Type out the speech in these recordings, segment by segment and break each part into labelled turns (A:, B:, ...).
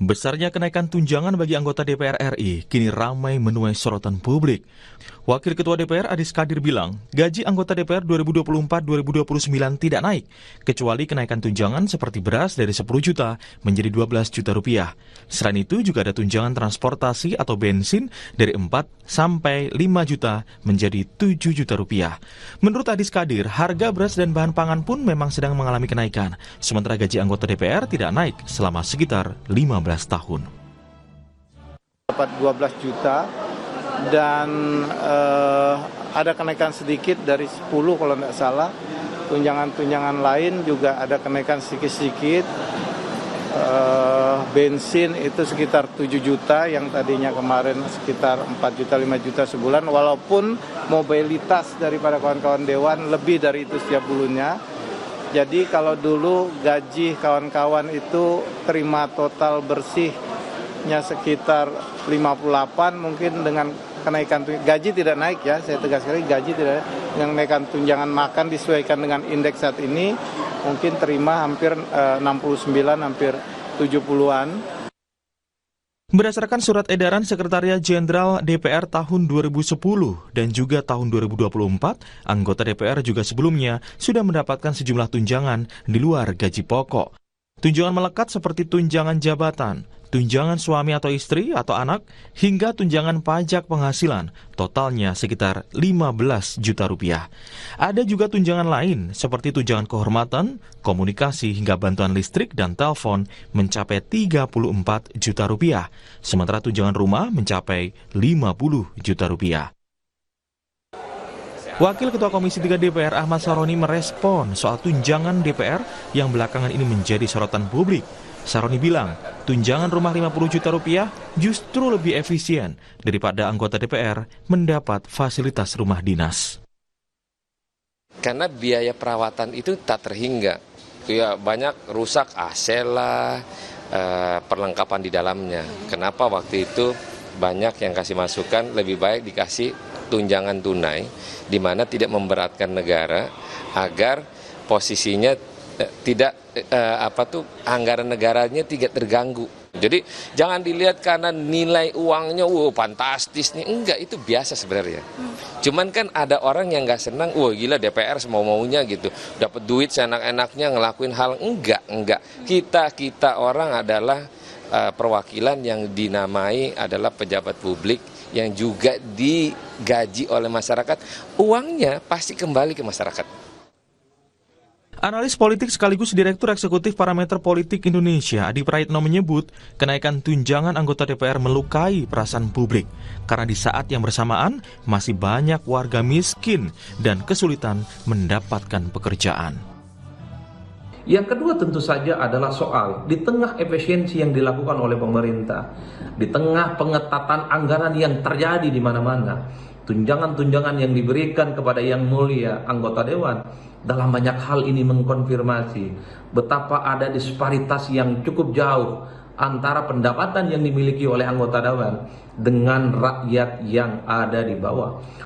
A: Besarnya kenaikan tunjangan bagi anggota DPR RI kini ramai menuai sorotan publik. Wakil Ketua DPR Adis Kadir bilang, gaji anggota DPR 2024-2029 tidak naik, kecuali kenaikan tunjangan seperti beras dari 10 juta menjadi 12 juta rupiah. Selain itu juga ada tunjangan transportasi atau bensin dari 4 sampai 5 juta menjadi 7 juta rupiah. Menurut Adis Kadir, harga beras dan bahan pangan pun memang sedang mengalami kenaikan, sementara gaji anggota DPR tidak naik selama sekitar 15 tahun.
B: Dapat 12 juta dan ada kenaikan sedikit dari 10 kalau tidak salah. Tunjangan-tunjangan lain juga ada kenaikan sedikit-sedikit. Bensin itu sekitar 7 juta yang tadinya kemarin sekitar 4 juta 5 juta sebulan, walaupun mobilitas daripada kawan-kawan Dewan lebih dari itu setiap bulannya. Jadi kalau dulu gaji kawan-kawan itu terima total bersihnya sekitar 58, mungkin dengan kenaikan gaji tidak naik ya, saya tegas sekali gaji tidak naik, dengan kenaikan tunjangan makan disesuaikan dengan indeks saat ini, mungkin terima hampir 69, hampir 70-an.
A: Berdasarkan surat edaran Sekretariat Jenderal DPR tahun 2010 dan juga tahun 2024, anggota DPR juga sebelumnya sudah mendapatkan sejumlah tunjangan di luar gaji pokok. Tunjangan melekat seperti tunjangan jabatan, tunjangan suami atau istri atau anak, hingga tunjangan pajak penghasilan, totalnya sekitar 15 juta rupiah. Ada juga tunjangan lain seperti tunjangan kehormatan, komunikasi hingga bantuan listrik dan telepon mencapai 34 juta rupiah, sementara tunjangan rumah mencapai 50 juta rupiah. Wakil Ketua Komisi 3 DPR Ahmad Saroni merespon soal tunjangan DPR yang belakangan ini menjadi sorotan publik. Saroni bilang, tunjangan rumah 50 juta rupiah justru lebih efisien daripada anggota DPR mendapat fasilitas rumah dinas.
C: Karena biaya perawatan itu tak terhingga. Ya, banyak rusak AC lah, perlengkapan di dalamnya. Kenapa waktu itu banyak yang kasih masukan lebih baik dikasih tunjangan tunai, di mana tidak memberatkan negara agar posisinya tidak anggaran negaranya tidak terganggu. Jadi jangan dilihat karena nilai uangnya fantastis nih, enggak, itu biasa sebenarnya. Cuman kan ada orang yang nggak senang, gila DPR semau-maunya gitu, dapat duit seenak-enaknya ngelakuin hal enggak. Kita orang adalah perwakilan yang dinamai adalah pejabat publik yang juga digaji oleh masyarakat, uangnya pasti kembali ke masyarakat.
A: Analis politik sekaligus Direktur Eksekutif Parameter Politik Indonesia, Adi Praitno menyebut kenaikan tunjangan anggota DPR melukai perasaan publik karena di saat yang bersamaan masih banyak warga miskin dan kesulitan mendapatkan pekerjaan.
D: Yang kedua tentu saja adalah soal di tengah efisiensi yang dilakukan oleh pemerintah, di tengah pengetatan anggaran yang terjadi di mana-mana, tunjangan-tunjangan yang diberikan kepada yang mulia anggota dewan dalam banyak hal ini mengkonfirmasi betapa ada disparitas yang cukup jauh antara pendapatan yang dimiliki oleh anggota dewan dengan rakyat yang ada di bawah.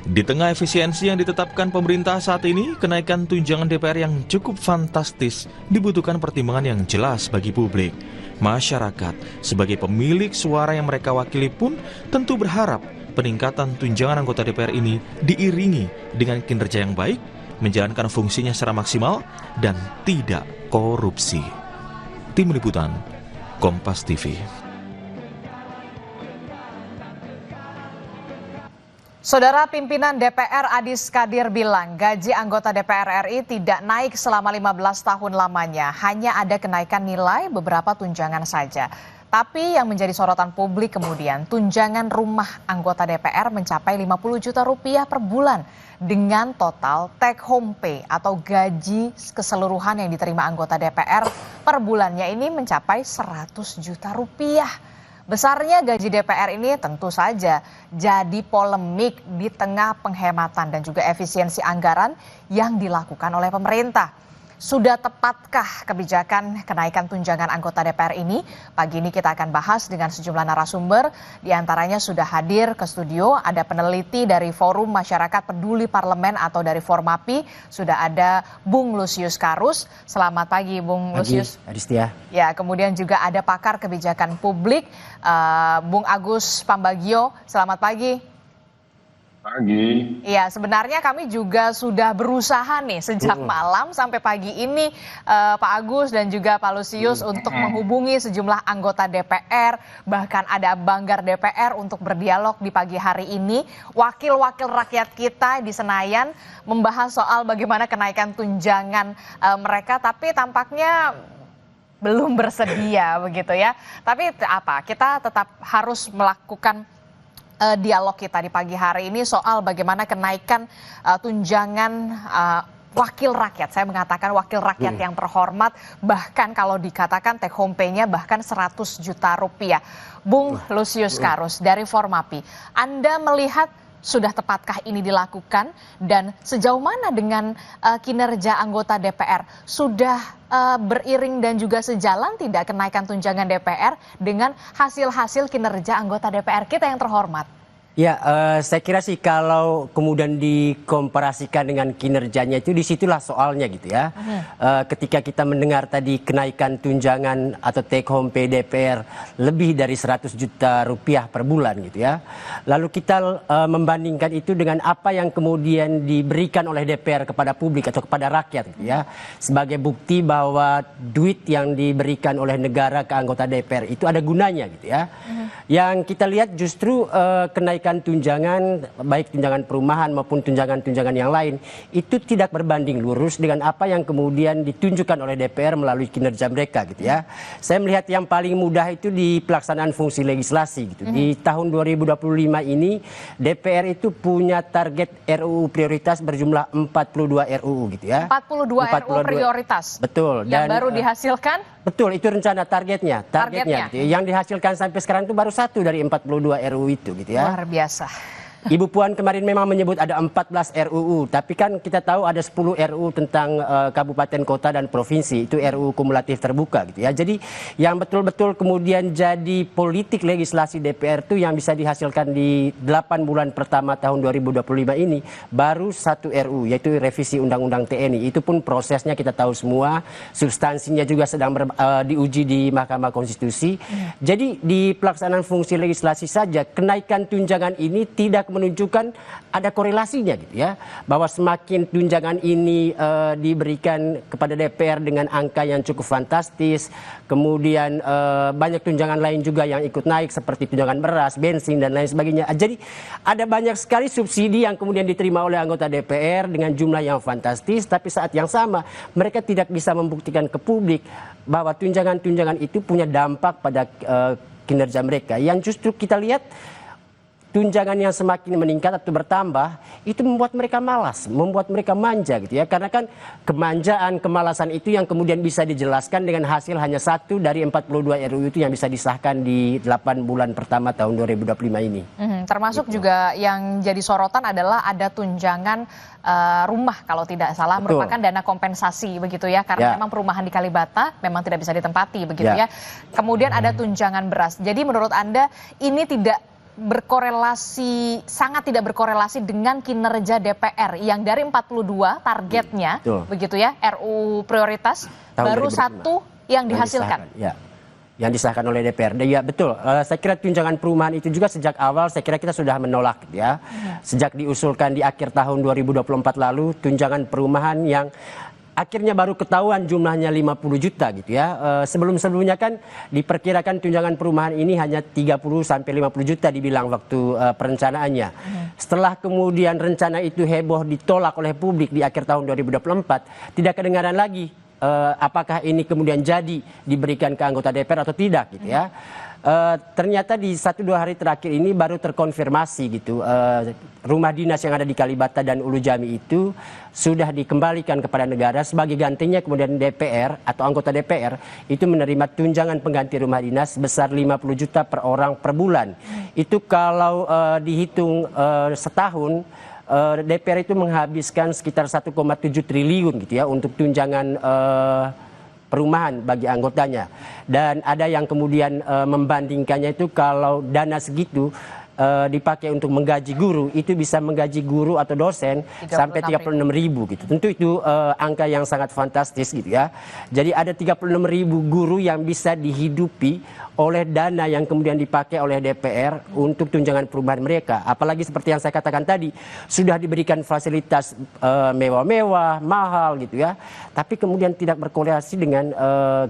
A: Di tengah efisiensi yang ditetapkan pemerintah saat ini, kenaikan tunjangan DPR yang cukup fantastis dibutuhkan pertimbangan yang jelas bagi publik. Masyarakat sebagai pemilik suara yang mereka wakili pun tentu berharap peningkatan tunjangan anggota DPR ini diiringi dengan kinerja yang baik, menjalankan fungsinya secara maksimal, dan tidak korupsi. Tim Liputan, Kompas TV.
E: Saudara pimpinan DPR Adis Kadir bilang gaji anggota DPR RI tidak naik selama 15 tahun lamanya. Hanya ada kenaikan nilai beberapa tunjangan saja. Tapi yang menjadi sorotan publik kemudian tunjangan rumah anggota DPR mencapai 50 juta rupiah per bulan dengan total take home pay atau gaji keseluruhan yang diterima anggota DPR per bulannya ini mencapai 100 juta rupiah. Besarnya gaji DPR ini tentu saja jadi polemik di tengah penghematan dan juga efisiensi anggaran yang dilakukan oleh pemerintah. Sudah tepatkah kebijakan kenaikan tunjangan anggota DPR ini? Pagi ini kita akan bahas dengan sejumlah narasumber. Di antaranya sudah hadir ke studio, ada peneliti dari Forum Masyarakat Peduli Parlemen atau dari Formapi. Sudah ada Bung Lusius Karus. Selamat pagi Bung Lusius.
F: Adistia.
E: Ya, kemudian juga ada pakar kebijakan publik, Bung Agus Pambagio. Selamat pagi.
G: Pagi.
E: Iya, sebenarnya kami juga sudah berusaha nih sejak malam sampai pagi ini, Pak Agus dan juga Pak Lusius untuk menghubungi sejumlah anggota DPR, bahkan ada banggar DPR untuk berdialog di pagi hari ini. Wakil-wakil rakyat kita di Senayan membahas soal bagaimana kenaikan tunjangan mereka, tapi tampaknya belum bersedia begitu ya. Tapi apa? Kita tetap harus melakukan dialog kita di pagi hari ini soal bagaimana kenaikan tunjangan wakil rakyat. Saya mengatakan wakil rakyat yang terhormat, bahkan kalau dikatakan take home pay-nya bahkan 100 juta rupiah. Bung Lusius Karus dari Formapi, Anda melihat sudah tepatkah ini dilakukan dan sejauh mana dengan kinerja anggota DPR? Sudah beriring dan juga sejalan tidak kenaikan tunjangan DPR dengan hasil-hasil kinerja anggota DPR kita yang terhormat?
F: Ya, saya kira sih kalau kemudian dikomparasikan dengan kinerjanya itu disitulah soalnya gitu ya. Ketika kita mendengar tadi kenaikan tunjangan atau take home pay DPR lebih dari 100 juta rupiah per bulan gitu ya. Lalu kita membandingkan itu dengan apa yang kemudian diberikan oleh DPR kepada publik atau kepada rakyat gitu ya. Sebagai bukti bahwa duit yang diberikan oleh negara ke anggota DPR itu ada gunanya gitu ya. Yang kita lihat justru kenaikan tunjangan, baik tunjangan perumahan maupun tunjangan-tunjangan yang lain, itu tidak berbanding lurus dengan apa yang kemudian ditunjukkan oleh DPR melalui kinerja mereka gitu ya. Saya melihat yang paling mudah itu di pelaksanaan fungsi legislasi gitu. Di tahun 2025 ini DPR itu punya target RUU prioritas berjumlah 42 RUU gitu ya.
E: 42 RUU prioritas.
F: Betul.
E: Yang baru dihasilkan?
F: Betul, itu rencana targetnya. Gitu ya. Yang dihasilkan sampai sekarang itu baru satu dari 42 RUU itu gitu ya.
E: Luar biasa.
F: Ibu Puan kemarin memang menyebut ada 14 RUU, tapi kan kita tahu ada 10 RUU tentang kabupaten, kota, dan provinsi. Itu RUU kumulatif terbuka gitu ya. Jadi yang betul-betul kemudian jadi politik legislasi DPR itu yang bisa dihasilkan di 8 bulan pertama tahun 2025 ini baru satu RUU, yaitu revisi Undang-Undang TNI. Itu pun prosesnya kita tahu semua, substansinya juga sedang diuji di Mahkamah Konstitusi. Jadi di pelaksanaan fungsi legislasi saja kenaikan tunjangan ini tidak menunjukkan ada korelasinya gitu ya, bahwa semakin tunjangan ini diberikan kepada DPR dengan angka yang cukup fantastis, kemudian banyak tunjangan lain juga yang ikut naik seperti tunjangan beras, bensin dan lain sebagainya. Jadi ada banyak sekali subsidi yang kemudian diterima oleh anggota DPR dengan jumlah yang fantastis, tapi saat yang sama mereka tidak bisa membuktikan ke publik bahwa tunjangan-tunjangan itu punya dampak pada kinerja mereka. Yang justru kita lihat tunjangan yang semakin meningkat atau bertambah itu membuat mereka malas, membuat mereka manja gitu ya. Karena kan kemanjaan, kemalasan itu yang kemudian bisa dijelaskan dengan hasil hanya satu dari 42 RUU itu yang bisa disahkan di 8 bulan pertama tahun 2025 ini.
E: Termasuk
F: gitu.
E: Juga yang jadi sorotan adalah ada tunjangan rumah kalau tidak salah. Betul. Merupakan dana kompensasi begitu ya. Karena memang perumahan di Kalibata memang tidak bisa ditempati begitu ya. Kemudian ada tunjangan beras. Jadi menurut Anda ini sangat tidak berkorelasi dengan kinerja DPR yang dari 42 targetnya begitu ya, RUU prioritas tahun baru 2005. Satu yang dihasilkan.
F: Yang disahkan oleh DPR. Ya betul, saya kira tunjangan perumahan itu juga sejak awal saya kira kita sudah menolak ya. Sejak diusulkan di akhir tahun 2024 lalu, tunjangan perumahan yang akhirnya baru ketahuan jumlahnya 50 juta gitu ya. Sebelum-sebelumnya kan diperkirakan tunjangan perumahan ini hanya 30 sampai 50 juta dibilang waktu perencanaannya. Setelah kemudian rencana itu heboh ditolak oleh publik di akhir tahun 2024, tidak kedengaran lagi apakah ini kemudian jadi diberikan ke anggota DPR atau tidak gitu ya. Ternyata di 1-2 hari terakhir ini baru terkonfirmasi gitu, rumah dinas yang ada di Kalibata dan Ulu Jami itu sudah dikembalikan kepada negara. Sebagai gantinya kemudian DPR atau anggota DPR itu menerima tunjangan pengganti rumah dinas sebesar 50 juta per orang per bulan. Itu kalau dihitung setahun DPR itu menghabiskan sekitar 1,7 triliun gitu ya untuk tunjangan perumahan bagi anggotanya. Dan ada yang kemudian membandingkannya itu kalau dana segitu dipakai untuk menggaji guru, itu bisa menggaji guru atau dosen sampai 36.000 gitu. Tentu itu angka yang sangat fantastis gitu ya. Jadi ada 36.000 guru yang bisa dihidupi oleh dana yang kemudian dipakai oleh DPR untuk tunjangan perumahan mereka. Apalagi seperti yang saya katakan tadi, sudah diberikan fasilitas mewah-mewah, mahal gitu ya. Tapi kemudian tidak berkorelasi dengan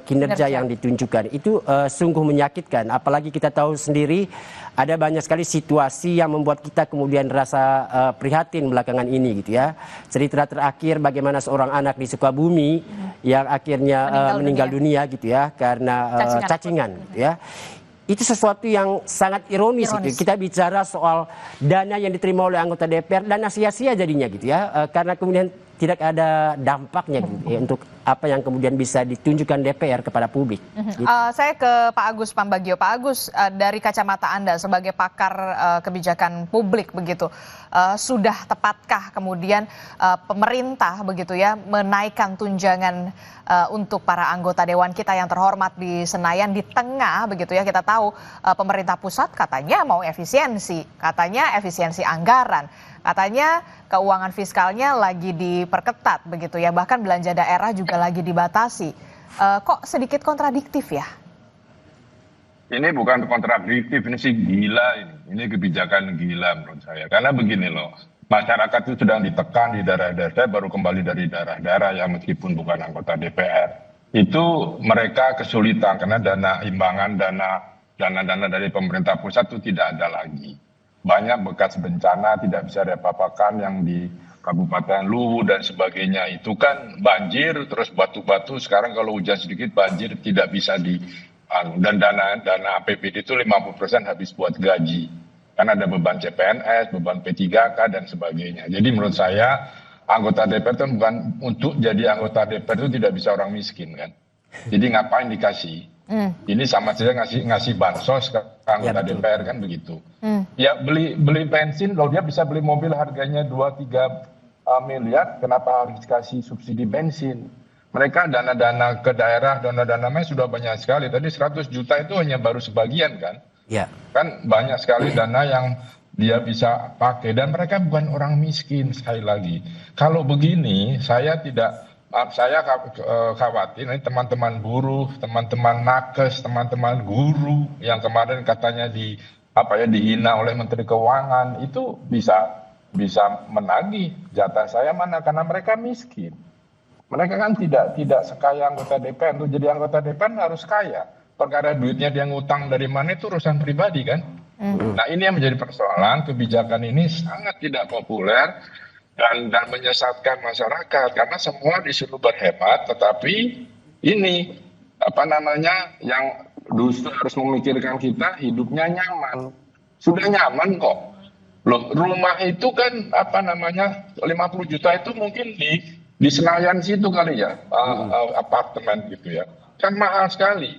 F: kinerja yang ditunjukkan. Itu sungguh menyakitkan. Apalagi kita tahu sendiri ada banyak sekali situasi yang membuat kita kemudian rasa prihatin belakangan ini gitu ya. Cerita terakhir bagaimana seorang anak di Sukabumi yang akhirnya meninggal dunia gitu ya karena cacingan gitu ya. Itu sesuatu yang sangat ironis. Gitu. Kita bicara soal dana yang diterima oleh anggota DPR, dana sia-sia jadinya gitu ya. Karena kemudian tidak ada dampaknya gitu, ya, untuk apa yang kemudian bisa ditunjukkan DPR kepada publik. Gitu.
E: Saya ke Pak Agus Pambagio. Pak Agus, dari kacamata Anda sebagai pakar kebijakan publik begitu, sudah tepatkah kemudian pemerintah begitu ya menaikkan tunjangan untuk para anggota dewan kita yang terhormat di Senayan di tengah begitu ya, kita tahu pemerintah pusat katanya mau efisiensi, katanya efisiensi anggaran, katanya keuangan fiskalnya lagi diperketat begitu ya, bahkan belanja daerah juga lagi dibatasi. Kok sedikit kontradiktif ya?
G: Ini bukan kontradiktif, ini sih gila ini. Ini kebijakan gila menurut saya. Karena begini loh, masyarakat itu sedang ditekan di daerah-daerah, saya baru kembali dari daerah-daerah yang meskipun bukan anggota DPR. Itu mereka kesulitan karena dana imbangan, dana dari pemerintah pusat itu tidak ada lagi. Banyak bekas bencana tidak bisa diapa-apakan yang di Kabupaten Luwu dan sebagainya. Itu kan banjir, terus batu-batu, sekarang kalau hujan sedikit banjir tidak bisa dan dana APBD itu 50% habis buat gaji. Karena ada beban CPNS, beban P3K dan sebagainya. Jadi menurut saya anggota DPR itu bukan untuk jadi anggota DPR itu tidak bisa orang miskin kan. Jadi ngapain dikasih? Ini sama saja ngasih bansos ke anggota DPR kan begitu. Ya beli bensin kalau dia bisa beli mobil harganya 2-3 miliar, kenapa harus dikasih subsidi bensin? Mereka dana-dana ke daerah, dana-dananya sudah banyak sekali. Tadi 100 juta itu hanya baru sebagian kan? Ya. Kan banyak sekali dana yang dia bisa pakai. Dan mereka bukan orang miskin sekali lagi. Kalau begini, saya khawatir ini teman-teman buruh, teman-teman nakes, teman-teman guru yang kemarin katanya dihina oleh Menteri Keuangan, itu bisa menagih jatah saya mana karena mereka miskin. Mereka kan tidak sekaya anggota DPR. Untuk jadi anggota DPR harus kaya. Perkara duitnya dia ngutang dari mana itu urusan pribadi kan. Nah ini yang menjadi persoalan. Kebijakan ini sangat tidak populer dan menyesatkan masyarakat karena semua disuruh berhemat. Tetapi ini yang justru harus memikirkan kita hidupnya nyaman. Sudah nyaman kok. Loh rumah itu kan 50 juta itu mungkin di Senayan situ kali ya, apartemen gitu ya, kan mahal sekali.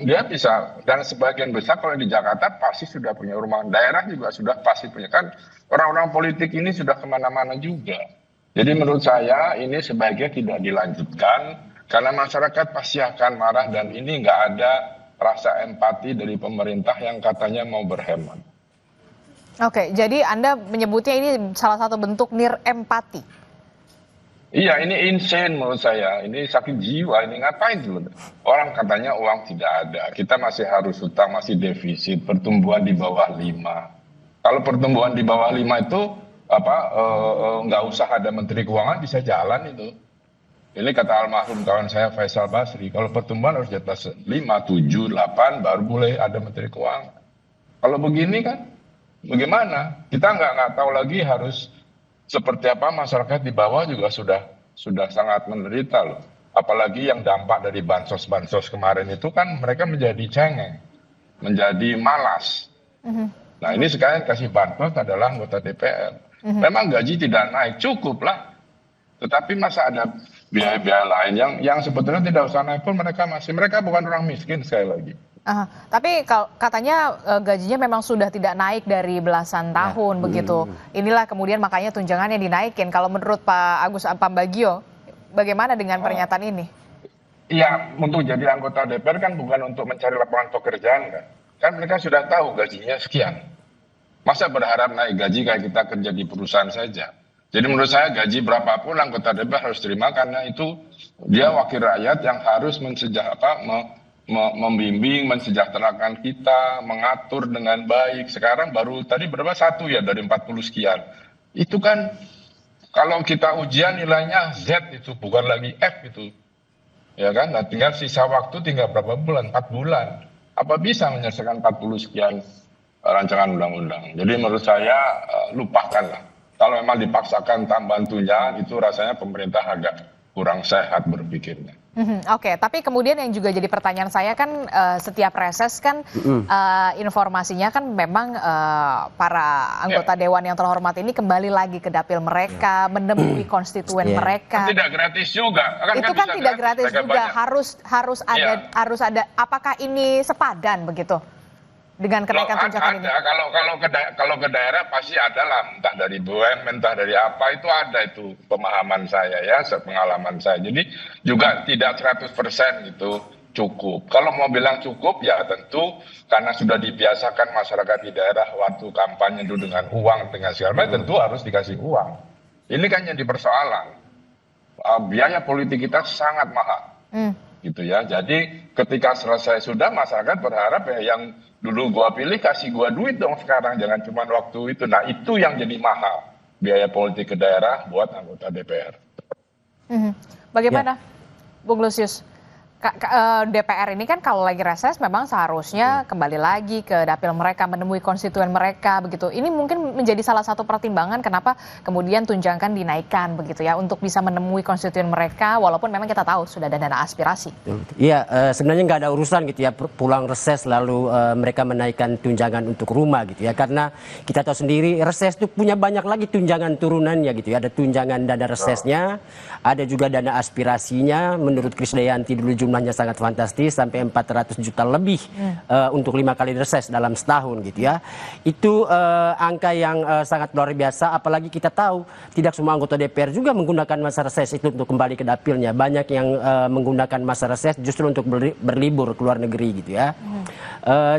G: Dia bisa, dan sebagian besar kalau di Jakarta pasti sudah punya rumah, daerah juga sudah pasti punya, kan orang-orang politik ini sudah kemana-mana juga. Jadi menurut saya ini sebaiknya tidak dilanjutkan, karena masyarakat pasti akan marah dan ini nggak ada rasa empati dari pemerintah yang katanya mau berhemat.
E: Oke, jadi Anda menyebutnya ini salah satu bentuk nirempati.
G: Iya, ini insane menurut saya. Ini sakit jiwa. Ini ngapain dulu? Orang katanya uang tidak ada. Kita masih harus utang, masih defisit. Pertumbuhan di bawah 5. Kalau pertumbuhan di bawah 5 itu nggak usah ada Menteri Keuangan bisa jalan itu. Ini kata almarhum kawan saya Faisal Basri. Kalau pertumbuhan harus di atas 5, 7, 8 baru boleh ada Menteri Keuangan. Kalau begini kan bagaimana? Kita nggak tahu lagi harus seperti apa masyarakat di bawah juga sudah sangat menderita loh. Apalagi yang dampak dari bansos kemarin itu kan mereka menjadi cengeng, menjadi malas. Nah ini sekarang kasih bansos adalah anggota DPR. Memang gaji tidak naik, cukup lah. Tetapi masa ada biaya-biaya lain yang sebetulnya tidak usah naik pun mereka bukan orang miskin sekali lagi.
E: Tapi katanya gajinya memang sudah tidak naik dari belasan tahun begitu. Inilah kemudian makanya tunjangannya dinaikin. Kalau menurut Pak Agus Pambagio, bagaimana dengan pernyataan ini?
G: Iya, untuk jadi anggota DPR kan bukan untuk mencari lapangan pekerjaan kan. Kan mereka sudah tahu gajinya sekian. Masa berharap naik gaji kayak kita kerja di perusahaan saja. Jadi menurut saya gaji berapapun anggota DPR harus terima karena itu dia wakil rakyat yang harus membimbing, mensejahterakan kita, mengatur dengan baik. Sekarang baru tadi berapa? 1 ya dari 40 sekian. Itu kan kalau kita ujian nilainya Z itu bukan lagi F itu. Ya kan? Nah, tinggal sisa waktu tinggal berapa bulan? 4 bulan. Apa bisa menyelesaikan 40 sekian rancangan undang-undang? Jadi menurut saya lupakanlah. Kalau memang dipaksakan tambahan tunjangan itu rasanya pemerintah agak kurang sehat berpikirnya.
E: Oke, tapi kemudian yang juga jadi pertanyaan saya kan setiap reses kan informasinya kan memang para anggota dewan yang terhormat ini kembali lagi ke dapil mereka, menemui konstituen mereka.
G: Kan tidak gratis juga.
E: Itu kan tidak gratis juga, harus ada. Apakah ini sepadan begitu dengan kenaikan tunjangan ini?
G: Kalau ke daerah pasti ada lah, entah dari BUMN, entah dari apa, itu ada itu pemahaman saya ya, pengalaman saya. Jadi juga tidak 100% itu cukup. Kalau mau bilang cukup ya tentu karena sudah dibiasakan masyarakat di daerah waktu kampanye itu dengan uang, dengan segala macam, tentu harus dikasih uang. Ini kan yang dipersoalan. Biaya politik kita sangat mahal. Gitu ya. Jadi ketika selesai sudah masyarakat berharap ya yang dulu gua pilih kasih gua duit dong sekarang, jangan cuma waktu itu. Nah itu yang jadi mahal biaya politik ke daerah buat anggota DPR.
E: Bagaimana, Bung Lusius? DPR ini kan kalau lagi reses memang seharusnya kembali lagi ke dapil mereka, menemui konstituen mereka begitu. Ini mungkin menjadi salah satu pertimbangan kenapa kemudian tunjangan dinaikkan begitu ya, untuk bisa menemui konstituen mereka walaupun memang kita tahu sudah ada dana aspirasi.
F: Iya, sebenarnya nggak ada urusan gitu ya pulang reses lalu mereka menaikkan tunjangan untuk rumah gitu ya, karena kita tahu sendiri reses itu punya banyak lagi tunjangan turunannya gitu ya. Ada tunjangan dana resesnya, ada juga dana aspirasinya. Menurut Krisdayanti dulu jumlahnya sangat fantastis sampai 400 juta lebih untuk 5 kali reses dalam setahun gitu ya. Itu angka yang sangat luar biasa, apalagi kita tahu tidak semua anggota DPR juga menggunakan masa reses itu untuk kembali ke dapilnya. Banyak yang menggunakan masa reses justru untuk berlibur ke luar negeri gitu ya.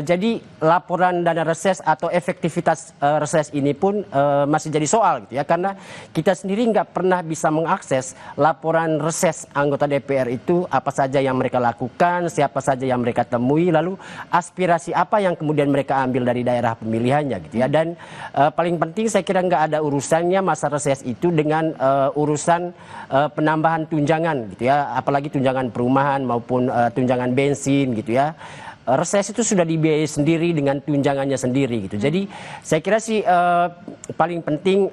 F: Jadi laporan dana reses atau efektivitas reses ini pun masih jadi soal gitu ya, karena kita sendiri nggak pernah bisa mengakses laporan reses anggota DPR itu, apa saja yang mereka lakukan, siapa saja yang mereka temui, lalu aspirasi apa yang kemudian mereka ambil dari daerah pemilihannya gitu ya. Dan paling penting saya kira nggak ada urusannya masa reses itu dengan urusan penambahan tunjangan gitu ya, apalagi tunjangan perumahan maupun tunjangan bensin gitu ya. Reses itu sudah dibiayai sendiri dengan tunjangannya sendiri gitu. Jadi saya kira sih paling penting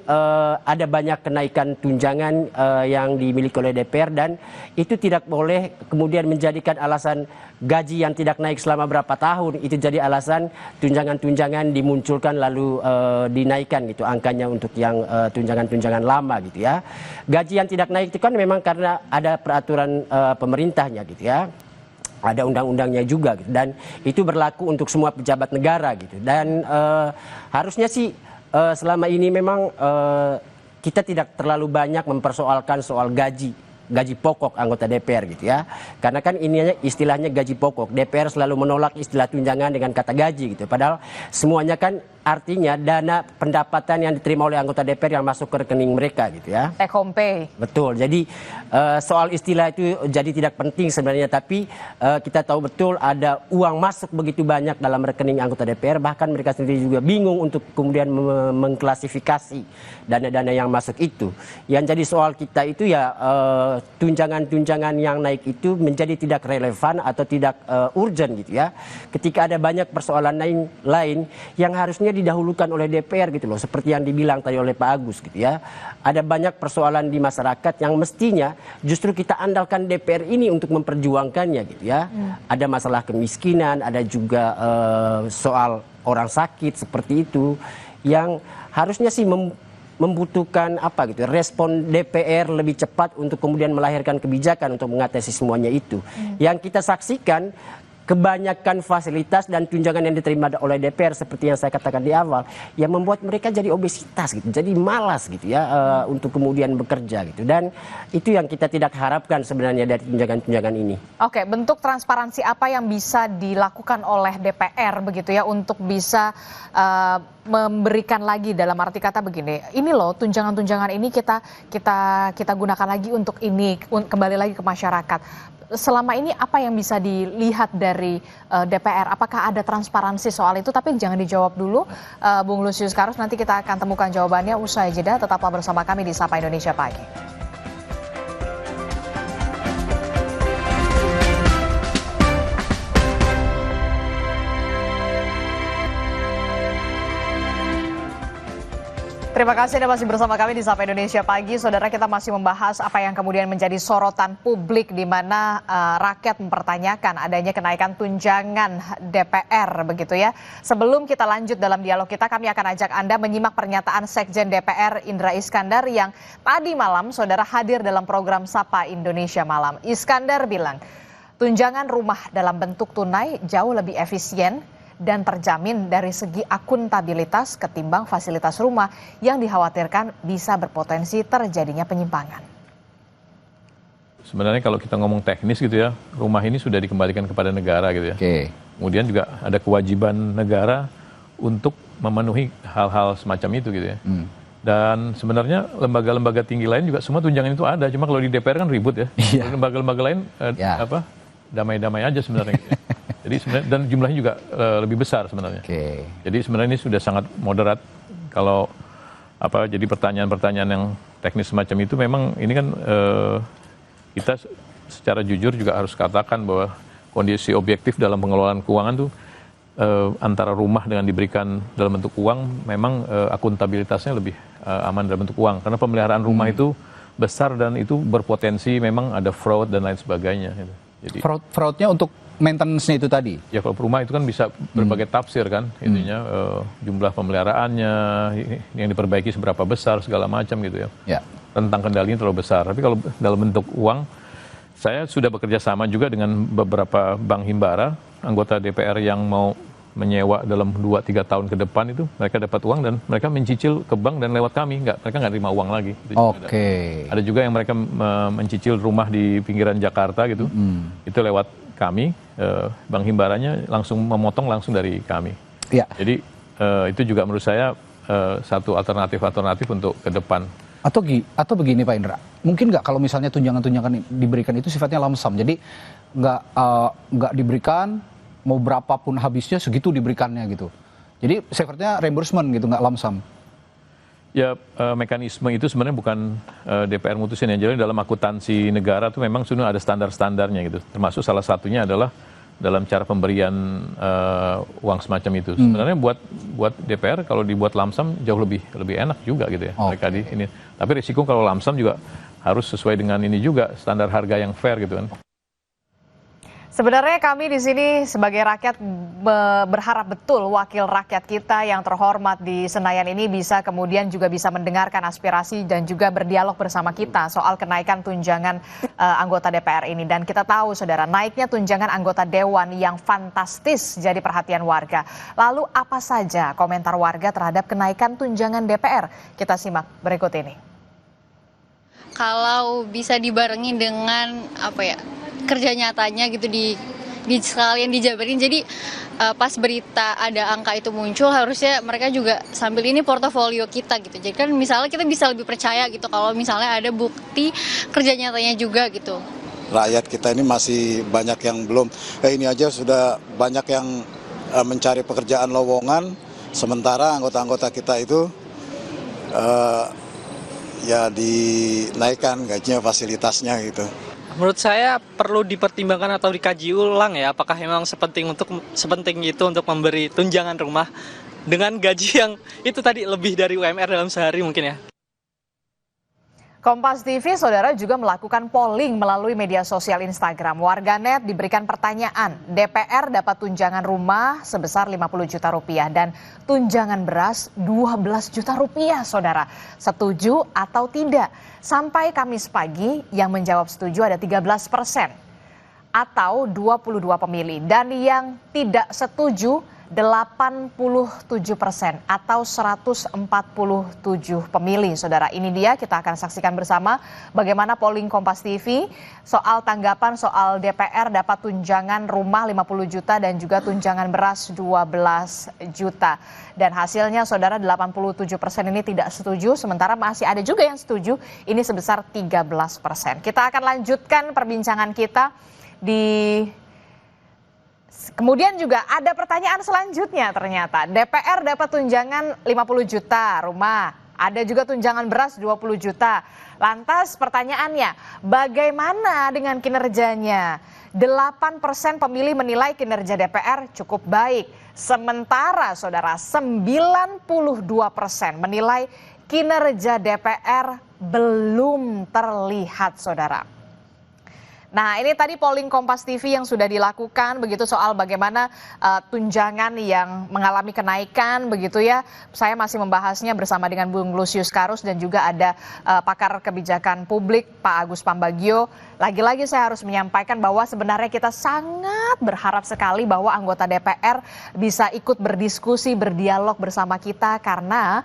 F: ada banyak kenaikan tunjangan yang dimiliki oleh DPR, dan itu tidak boleh kemudian menjadikan alasan gaji yang tidak naik selama berapa tahun itu jadi alasan tunjangan-tunjangan dimunculkan lalu dinaikkan gitu angkanya untuk yang tunjangan-tunjangan lama gitu ya. Gaji yang tidak naik itu kan memang karena ada peraturan pemerintahnya gitu ya. Ada undang-undangnya juga gitu. Dan itu berlaku untuk semua pejabat negara gitu. Dan harusnya sih selama ini memang kita tidak terlalu banyak mempersoalkan soal gaji pokok anggota DPR gitu ya. Karena kan ini istilahnya gaji pokok. DPR selalu menolak istilah tunjangan dengan kata gaji gitu. Padahal semuanya kan artinya dana pendapatan yang diterima oleh anggota DPR yang masuk ke rekening mereka gitu ya.
E: Take home pay.
F: Betul. Jadi soal istilah itu jadi tidak penting sebenarnya, tapi kita tahu betul ada uang masuk begitu banyak dalam rekening anggota DPR, bahkan mereka sendiri juga bingung untuk kemudian mengklasifikasi dana-dana yang masuk itu. Yang jadi soal kita itu ya tunjangan-tunjangan yang naik itu menjadi tidak relevan atau tidak urgent gitu ya. Ketika ada banyak persoalan lain yang harusnya didahulukan oleh DPR gitu loh, seperti yang dibilang tadi oleh Pak Agus gitu ya. Ada banyak persoalan di masyarakat yang mestinya justru kita andalkan DPR ini untuk memperjuangkannya gitu ya. Ada masalah kemiskinan, ada juga soal orang sakit seperti itu yang harusnya sih membutuhkan apa gitu respon DPR lebih cepat untuk kemudian melahirkan kebijakan untuk mengatasi semuanya itu. Yang kita saksikan kebanyakan fasilitas dan tunjangan yang diterima oleh DPR seperti yang saya katakan di awal, yang membuat mereka jadi obesitas gitu, jadi malas gitu ya untuk kemudian bekerja gitu. Dan itu yang kita tidak harapkan sebenarnya dari tunjangan-tunjangan ini.
E: Oke, bentuk transparansi apa yang bisa dilakukan oleh DPR begitu ya untuk bisa memberikan lagi, dalam arti kata begini, ini loh tunjangan-tunjangan ini kita gunakan lagi untuk ini, kembali lagi ke masyarakat. Selama ini apa yang bisa dilihat dari DPR? Apakah ada transparansi soal itu? Tapi jangan dijawab dulu, Bung Lusius Karus. Nanti kita akan temukan jawabannya usai jeda. Tetaplah bersama kami di Sapa Indonesia Pagi. Terima kasih Anda masih bersama kami di Sapa Indonesia Pagi. Saudara, kita masih membahas apa yang kemudian menjadi sorotan publik di mana rakyat mempertanyakan adanya kenaikan tunjangan DPR begitu ya. Sebelum kita lanjut dalam dialog kita, kami akan ajak Anda menyimak pernyataan Sekjen DPR Indra Iskandar yang tadi malam saudara hadir dalam program Sapa Indonesia Malam. Iskandar bilang, tunjangan rumah dalam bentuk tunai jauh lebih efisien dan terjamin dari segi akuntabilitas ketimbang fasilitas rumah yang dikhawatirkan bisa berpotensi terjadinya penyimpangan.
H: Sebenarnya kalau kita ngomong teknis gitu ya, rumah ini sudah dikembalikan kepada negara gitu ya. Kemudian juga ada kewajiban negara untuk memenuhi hal-hal semacam itu gitu ya. Dan sebenarnya lembaga-lembaga tinggi lain juga semua tunjangan itu ada, cuma kalau di DPR kan ribut ya. Lembaga-lembaga lain damai-damai aja sebenarnya. Gitu ya. Jadi sebenarnya, dan jumlahnya juga lebih besar sebenarnya. Jadi sebenarnya ini sudah sangat moderat. Kalau jadi pertanyaan-pertanyaan yang teknis semacam itu memang ini kan kita secara jujur juga harus katakan bahwa kondisi objektif dalam pengelolaan keuangan tuh antara rumah dengan diberikan dalam bentuk uang memang akuntabilitasnya lebih aman dalam bentuk uang, karena pemeliharaan rumah itu besar dan itu berpotensi memang ada fraud dan lain sebagainya. Jadi
I: fraudnya untuk maintenance-nya itu tadi?
H: Ya, kalau rumah itu kan bisa berbagai tafsir kan, intinya jumlah pemeliharaannya, yang diperbaiki seberapa besar, segala macam gitu ya. Tentang kendalinya terlalu besar. Tapi kalau dalam bentuk uang, saya sudah bekerja sama juga dengan beberapa bank himbara, anggota DPR yang mau menyewa dalam 2-3 tahun ke depan itu, mereka dapat uang dan mereka mencicil ke bank dan lewat kami, mereka nggak terima uang lagi. Ada juga yang mereka mencicil rumah di pinggiran Jakarta gitu, itu lewat kami, bank himbaranya langsung memotong langsung dari kami. Jadi itu juga menurut saya satu alternatif untuk ke depan.
I: Atau begini Pak Indra, mungkin nggak kalau misalnya tunjangan-tunjangan diberikan itu sifatnya lamsam, jadi nggak diberikan mau berapapun habisnya segitu diberikannya gitu. Jadi sifatnya reimbursement gitu, nggak lamsam.
H: Ya, mekanisme itu sebenarnya bukan DPR mutusin yang jadi dalam akuntansi negara tuh memang sudah ada standar-standarnya gitu. Termasuk salah satunya adalah dalam cara pemberian uang semacam itu. Sebenarnya buat DPR kalau dibuat lamsam jauh lebih enak juga gitu ya. Mereka di ini. Tapi risiko kalau lamsam juga harus sesuai dengan ini juga, standar harga yang fair gitu kan.
E: Sebenarnya kami di sini sebagai rakyat berharap betul wakil rakyat kita yang terhormat di Senayan ini bisa kemudian juga bisa mendengarkan aspirasi dan juga berdialog bersama kita soal kenaikan tunjangan anggota DPR ini. Dan kita tahu saudara, naiknya tunjangan anggota Dewan yang fantastis jadi perhatian warga. Lalu apa saja komentar warga terhadap kenaikan tunjangan DPR? Kita simak berikut ini.
J: Kalau bisa dibarengi dengan kerja nyatanya gitu di sekalian dijabarin, jadi pas berita ada angka itu muncul harusnya mereka juga sambil ini portofolio kita gitu, jadi kan misalnya kita bisa lebih percaya gitu kalau misalnya ada bukti kerja nyatanya juga gitu.
K: Rakyat kita ini masih banyak yang belum, ini aja sudah banyak yang mencari pekerjaan lowongan, sementara anggota-anggota kita itu ya dinaikkan gajinya, fasilitasnya gitu.
L: Menurut saya perlu dipertimbangkan atau dikaji ulang ya, apakah memang sepenting itu untuk memberi tunjangan rumah dengan gaji yang itu tadi lebih dari UMR dalam sehari mungkin ya.
E: Kompas TV, saudara, juga melakukan polling melalui media sosial Instagram. Warganet diberikan pertanyaan, DPR dapat tunjangan rumah sebesar 50 juta rupiah dan tunjangan beras 12 juta rupiah, saudara. Setuju atau tidak? Sampai Kamis pagi yang menjawab setuju ada 13%. atau 22 pemilih. Dan yang tidak setuju 87% atau 147 pemilih. Saudara, ini dia kita akan saksikan bersama bagaimana polling Kompas TV soal tanggapan soal DPR dapat tunjangan rumah 50 juta dan juga tunjangan beras 12 juta. Dan hasilnya saudara 87% ini tidak setuju, sementara masih ada juga yang setuju, ini sebesar 13%. Kita akan lanjutkan perbincangan kita Kemudian juga ada pertanyaan selanjutnya ternyata. DPR dapat tunjangan 50 juta rumah. Ada juga tunjangan beras 20 juta. Lantas pertanyaannya, bagaimana dengan kinerjanya? 8% pemilih menilai kinerja DPR cukup baik. Sementara saudara 92% menilai kinerja DPR belum terlihat saudara. Nah, ini tadi polling Kompas TV yang sudah dilakukan begitu soal bagaimana tunjangan yang mengalami kenaikan begitu ya. Saya masih membahasnya bersama dengan Bung Lusius Karus dan juga ada pakar kebijakan publik Pak Agus Pambagio. Lagi-lagi saya harus menyampaikan bahwa sebenarnya kita sangat berharap sekali bahwa anggota DPR bisa ikut berdiskusi, berdialog bersama kita karena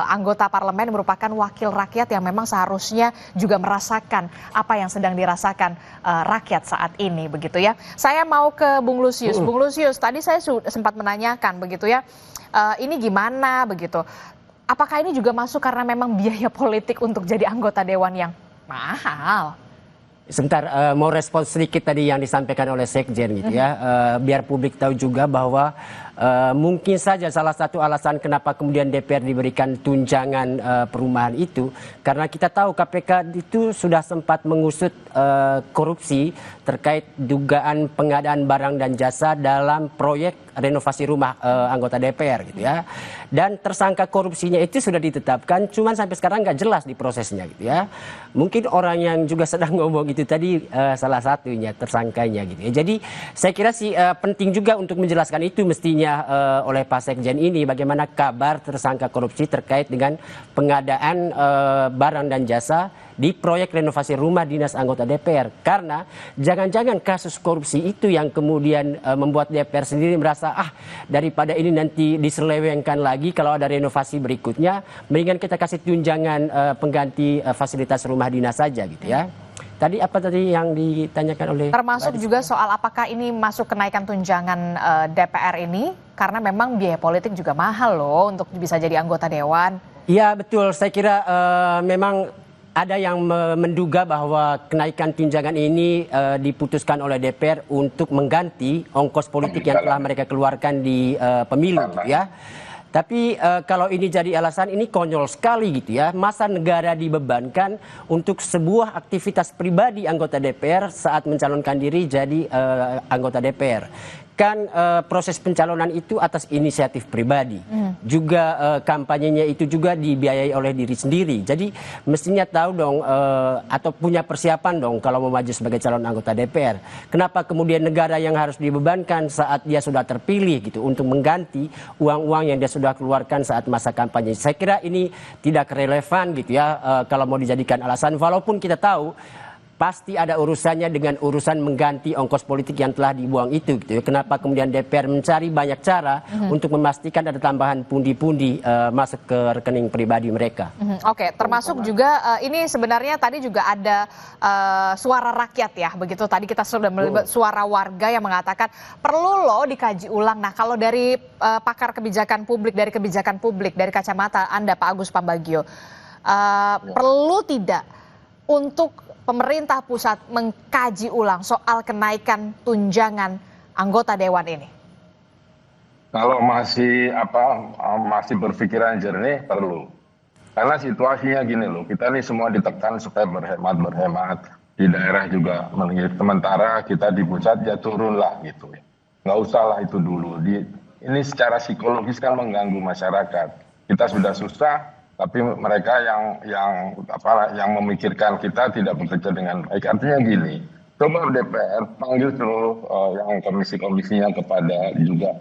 E: anggota parlemen merupakan wakil rakyat yang memang seharusnya juga merasakan apa yang sedang dirasakan rakyat saat ini begitu ya. Saya mau ke Bung Lusius. Bung Lusius, tadi saya sempat menanyakan begitu ya. Ini gimana begitu? Apakah ini juga masuk karena memang biaya politik untuk jadi anggota dewan yang mahal?
F: Sebentar, mau respon sedikit tadi yang disampaikan oleh Sekjen gitu ya, biar publik tahu juga bahwa mungkin saja salah satu alasan kenapa kemudian DPR diberikan tunjangan perumahan itu karena kita tahu KPK itu sudah sempat mengusut korupsi terkait dugaan pengadaan barang dan jasa dalam proyek renovasi rumah anggota DPR gitu ya. Dan tersangka korupsinya itu sudah ditetapkan, cuman sampai sekarang nggak jelas di prosesnya gitu ya. Mungkin orang yang juga sedang ngomong itu tadi salah satunya tersangkanya gitu ya. Jadi saya kira sih penting juga untuk menjelaskan itu mestinya oleh Pak Sekjen ini bagaimana kabar tersangka korupsi terkait dengan pengadaan barang dan jasa di proyek renovasi rumah dinas anggota DPR. Karena jangan-jangan kasus korupsi itu yang kemudian membuat DPR sendiri merasa daripada ini nanti diselewengkan lagi kalau ada renovasi berikutnya, mendingan kita kasih tunjangan pengganti fasilitas rumah dinas saja gitu ya. Tadi apa tadi yang ditanyakan oleh
E: termasuk juga soal apakah ini masuk kenaikan tunjangan DPR ini karena memang biaya politik juga mahal loh untuk bisa jadi anggota dewan.
F: Iya betul, saya kira memang ada yang menduga bahwa kenaikan tunjangan ini diputuskan oleh DPR untuk mengganti ongkos politik yang telah mereka keluarkan di pemilu gitu ya. Tapi kalau ini jadi alasan, ini konyol sekali gitu ya. Masa negara dibebankan untuk sebuah aktivitas pribadi anggota DPR saat mencalonkan diri jadi anggota DPR. Kan proses pencalonan itu atas inisiatif pribadi. Juga kampanyenya itu juga dibiayai oleh diri sendiri. Jadi mestinya tahu dong atau punya persiapan dong kalau mau maju sebagai calon anggota DPR. Kenapa kemudian negara yang harus dibebankan saat dia sudah terpilih gitu untuk mengganti uang-uang yang dia sudah keluarkan saat masa kampanye. Saya kira ini tidak relevan gitu ya kalau mau dijadikan alasan. Walaupun kita tahu pasti ada urusannya dengan urusan mengganti ongkos politik yang telah dibuang itu gitu ya. Kenapa kemudian DPR mencari banyak cara untuk memastikan ada tambahan pundi-pundi masuk ke rekening pribadi mereka.
E: Oke, termasuk juga ini sebenarnya tadi juga ada suara rakyat ya, begitu tadi kita sudah melihat suara warga yang mengatakan perlu loh dikaji ulang. Nah, kalau dari pakar kebijakan publik dari kacamata Anda Pak Agus Pambagio, perlu tidak untuk pemerintah pusat mengkaji ulang soal kenaikan tunjangan anggota dewan ini?
G: Kalau masih berpikiran jernih perlu. Karena situasinya gini loh, kita ini semua ditekan supaya berhemat. Di daerah juga sementara kita di pusat ya turunlah gitu. Nggak usah lah itu dulu. Ini secara psikologis kan mengganggu masyarakat. Kita sudah susah. Tapi mereka yang memikirkan kita tidak bekerja dengan baik. Artinya gini, coba DPR panggil seluruh yang komisi-komisinya kepada juga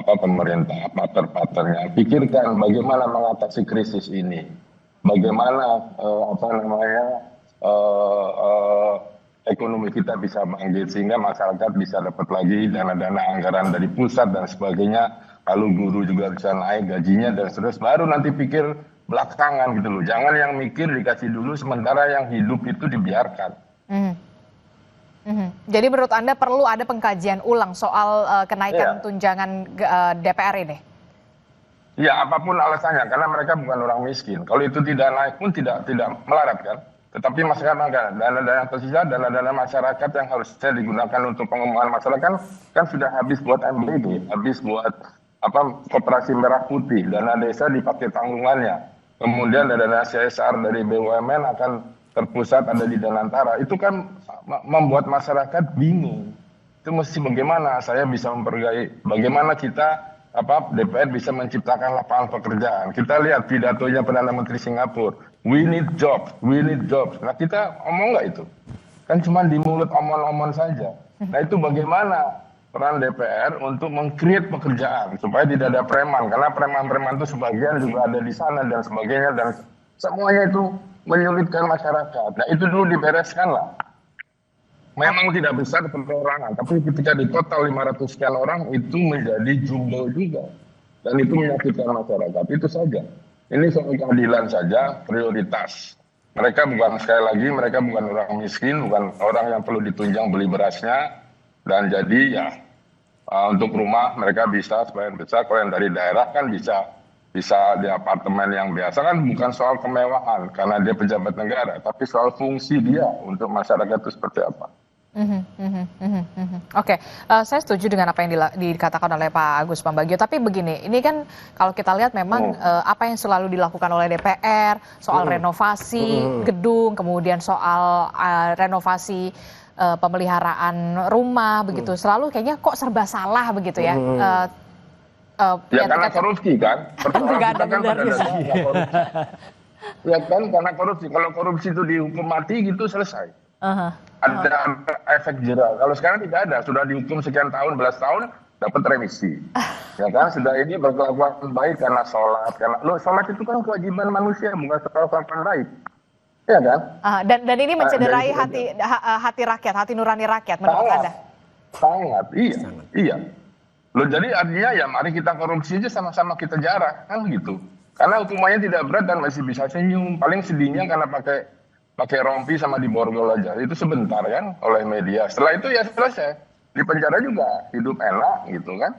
G: pemerintah, partner-partnernya. Pikirkan bagaimana mengatasi krisis ini, bagaimana ekonomi kita bisa bangkit sehingga masyarakat bisa dapat lagi dana-dana anggaran dari pusat dan sebagainya, lalu guru juga bisa naik gajinya dan seterusnya, baru nanti pikir belakangan gitu loh. Jangan yang mikir dikasih dulu sementara yang hidup itu dibiarkan.
E: Jadi menurut Anda perlu ada pengkajian ulang soal kenaikan tunjangan DPR ini?
G: Ya, apapun alasannya, karena mereka bukan orang miskin. Kalau itu tidak naik pun tidak melarat kan. Tetapi masyarakat dana-dana tersisa, dana-dana masyarakat yang harusnya digunakan untuk pengembangan masyarakat kan sudah habis buat MBD, habis buat koperasi merah putih, dana desa dipakai tanggungannya. Kemudian dana CSR dari BUMN akan terpusat ada di Danantara. Itu kan membuat masyarakat bingung. Itu mesti bagaimana saya bisa mempergai, bagaimana kita DPR bisa menciptakan lapangan pekerjaan. Kita lihat pidatonya Perdana Menteri Singapura, we need jobs. Nah kita omong nggak itu? Kan cuma di mulut omong-omong saja. Nah itu bagaimana peran DPR untuk meng-create pekerjaan supaya tidak ada preman, karena preman-preman itu sebagian juga ada di sana dan sebagainya, dan semuanya itu menyulitkan masyarakat. Nah itu dulu dibereskan lah. Memang tidak besar perorangan, tapi ketika di total 500 sekian orang itu menjadi jumbo juga. Dan itu menyakitkan masyarakat, itu saja. Ini soal keadilan saja, prioritas. Mereka bukan, sekali lagi, mereka bukan orang miskin, bukan orang yang perlu ditunjang beli berasnya. Dan jadi ya, untuk rumah mereka bisa sebagian besar, kalau yang dari daerah kan bisa di apartemen yang biasa, kan bukan soal kemewahan, karena dia pejabat negara, tapi soal fungsi dia untuk masyarakat itu seperti apa.
E: Oke, saya setuju dengan apa yang dikatakan oleh Pak Agus Pambagio. Tapi begini, ini kan kalau kita lihat memang apa yang selalu dilakukan oleh DPR, soal renovasi gedung, kemudian soal renovasi pemeliharaan rumah, begitu. Selalu kayaknya kok serba salah begitu ya.
G: Ya karena korupsi kan.
E: Enggak ada benarnya.
G: Ya kan karena korupsi. Kalau korupsi itu dihukum mati gitu selesai. Ada efek jera. Kalau sekarang tidak ada, sudah dihukum sekian tahun, belas tahun, dapat remisi. Ya kan, sudah ini berkelakuan baik karena sholat. Sholat itu kan kewajiban manusia, bukan soal kelakuan baik. Ya kan?
E: Dan ini mencederai hati rakyat, hati nurani rakyat menurut Anda?
G: Sangat, iya. Loh, jadi artinya ya mari kita korupsi aja sama-sama kita jarah, kan gitu. Karena hukumannya tidak berat dan masih bisa senyum. Paling sedihnya karena pakai rompi sama diborgol aja. Itu sebentar kan oleh media. Setelah itu ya selesai. Di penjara juga hidup enak gitu kan.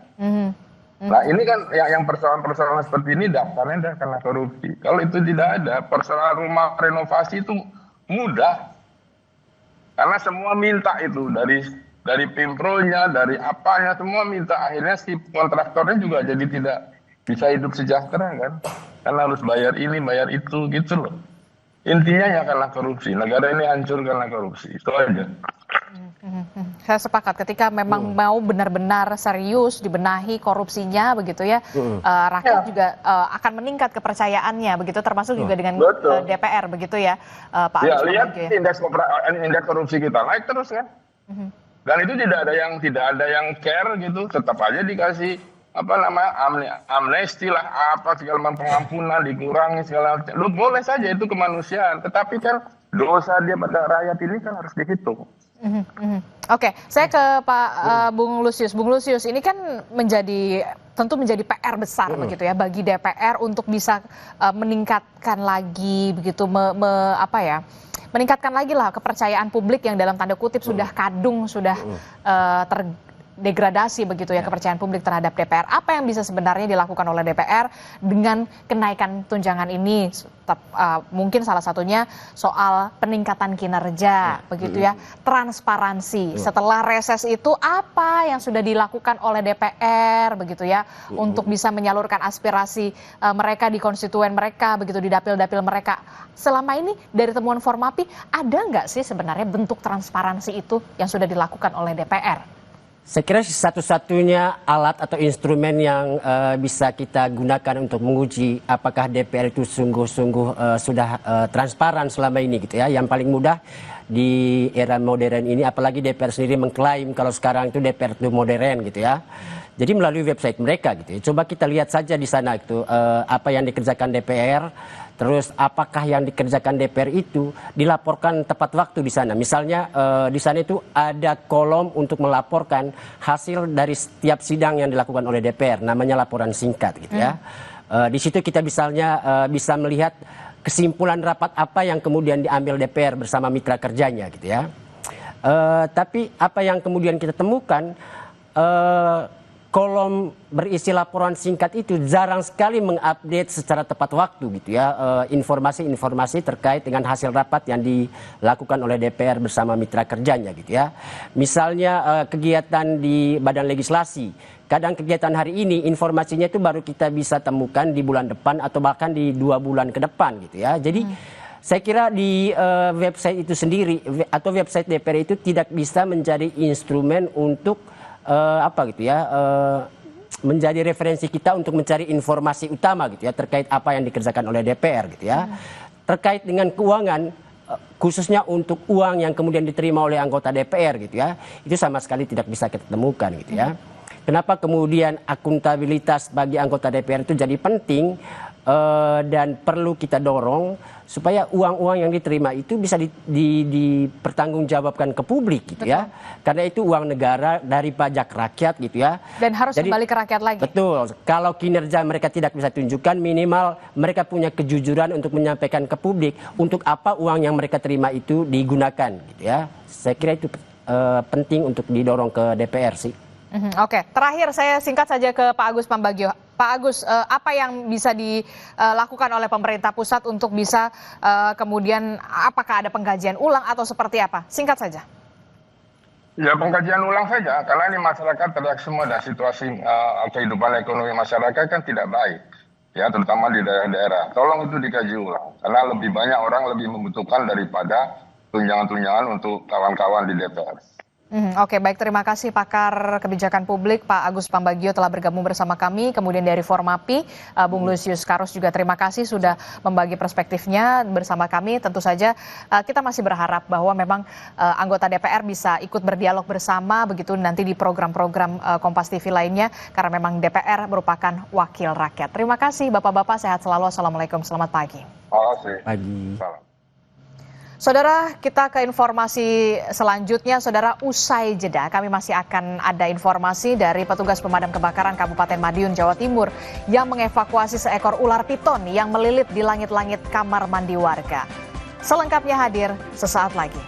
G: Nah ini kan yang persoalan-persoalan seperti ini daftarnya karena korupsi. Kalau itu tidak ada, persoalan rumah renovasi itu mudah. Karena semua minta itu dari pimpronya, dari apanya semua minta. Akhirnya si kontraktornya juga jadi tidak bisa hidup sejahtera kan. Karena harus bayar ini, bayar itu gitu loh. Intinya ya karena korupsi. Negara ini hancur karena korupsi. Itu aja.
E: Saya sepakat ketika memang mau benar-benar serius dibenahi korupsinya begitu ya, rakyat juga akan meningkat kepercayaannya begitu, termasuk juga dengan DPR begitu ya, Pak Agus.
G: Lihat indeks korupsi kita naik terus kan. Dan itu tidak ada yang care gitu, tetap aja dikasih amnesti lah, segala pengampunan dikurangi segala macam. Lu boleh saja, itu kemanusiaan, tetapi kan dosa dia pada rakyat ini kan harus dihitung.
E: Oke, saya ke Pak Bung Lusius. Bung Lusius, ini kan tentu menjadi PR besar begitu ya bagi DPR untuk bisa meningkatkan lagi begitu meningkatkan lagi lah kepercayaan publik yang dalam tanda kutip sudah kadung, sudah degradasi begitu ya kepercayaan publik terhadap DPR. Apa yang bisa sebenarnya dilakukan oleh DPR dengan kenaikan tunjangan ini? Mungkin salah satunya soal peningkatan kinerja begitu ya, transparansi. Setelah reses itu apa yang sudah dilakukan oleh DPR begitu ya untuk bisa menyalurkan aspirasi mereka di konstituen mereka begitu, di dapil-dapil mereka. Selama ini dari temuan Formapi ada nggak sih sebenarnya bentuk transparansi itu yang sudah dilakukan oleh DPR?
F: Saya kira satu-satunya alat atau instrumen yang bisa kita gunakan untuk menguji apakah DPR itu sungguh-sungguh sudah transparan selama ini gitu ya. Yang paling mudah di era modern ini, apalagi DPR sendiri mengklaim kalau sekarang itu DPR itu modern gitu ya. Jadi melalui website mereka gitu ya. Coba kita lihat saja di sana itu apa yang dikerjakan DPR, terus apakah yang dikerjakan DPR itu dilaporkan tepat waktu di sana. Misalnya di sana itu ada kolom untuk melaporkan hasil dari setiap sidang yang dilakukan oleh DPR, namanya laporan singkat gitu ya. Di situ kita misalnya bisa melihat kesimpulan rapat apa yang kemudian diambil DPR bersama mitra kerjanya gitu ya. Tapi apa yang kemudian kita temukan, kolom berisi laporan singkat itu jarang sekali mengupdate secara tepat waktu gitu ya, informasi-informasi terkait dengan hasil rapat yang dilakukan oleh DPR bersama mitra kerjanya gitu ya. Misalnya kegiatan di badan legislasi, kadang kegiatan hari ini informasinya itu baru kita bisa temukan di bulan depan atau bahkan di 2 bulan ke depan gitu ya. Jadi saya kira di website itu sendiri atau website DPR itu tidak bisa menjadi instrumen untuk menjadi referensi kita untuk mencari informasi utama gitu ya terkait apa yang dikerjakan oleh DPR gitu ya. Terkait dengan keuangan, khususnya untuk uang yang kemudian diterima oleh anggota DPR gitu ya, itu sama sekali tidak bisa kita temukan gitu ya. Kenapa kemudian akuntabilitas bagi anggota DPR itu jadi penting dan perlu kita dorong supaya uang-uang yang diterima itu bisa dipertanggungjawabkan ke publik gitu ya. Karena itu uang negara dari pajak rakyat gitu ya.
E: Dan harus kembali ke rakyat lagi.
F: Betul. Kalau kinerja mereka tidak bisa tunjukkan, minimal mereka punya kejujuran untuk menyampaikan ke publik untuk apa uang yang mereka terima itu digunakan gitu ya. Saya kira itu penting untuk didorong ke DPR sih.
E: Oke, terakhir saya singkat saja ke Pak Agus Pambagio. Pak Agus, apa yang bisa dilakukan oleh pemerintah pusat untuk bisa kemudian apakah ada pengkajian ulang atau seperti apa? Singkat saja.
G: Ya pengkajian ulang saja, karena ini masyarakat terlihat semua dan situasi kehidupan ekonomi masyarakat kan tidak baik, ya terutama di daerah-daerah. Tolong itu dikaji ulang, karena lebih banyak orang lebih membutuhkan daripada tunjangan-tunjangan untuk kawan-kawan di DPR.
E: Oke, baik, terima kasih pakar kebijakan publik Pak Agus Pambagio telah bergabung bersama kami. Kemudian dari Formapi, Bung Lusius Karus juga terima kasih sudah membagi perspektifnya bersama kami. Tentu saja kita masih berharap bahwa memang anggota DPR bisa ikut berdialog bersama begitu nanti di program-program Kompas TV lainnya, karena memang DPR merupakan wakil rakyat. Terima kasih Bapak-Bapak, sehat selalu. Assalamualaikum, selamat pagi.
F: Pagi.
E: Saudara, kita ke informasi selanjutnya. Saudara, usai jeda kami masih akan ada informasi dari petugas pemadam kebakaran Kabupaten Madiun, Jawa Timur yang mengevakuasi seekor ular piton yang melilit di langit-langit kamar mandi warga. Selengkapnya hadir sesaat lagi.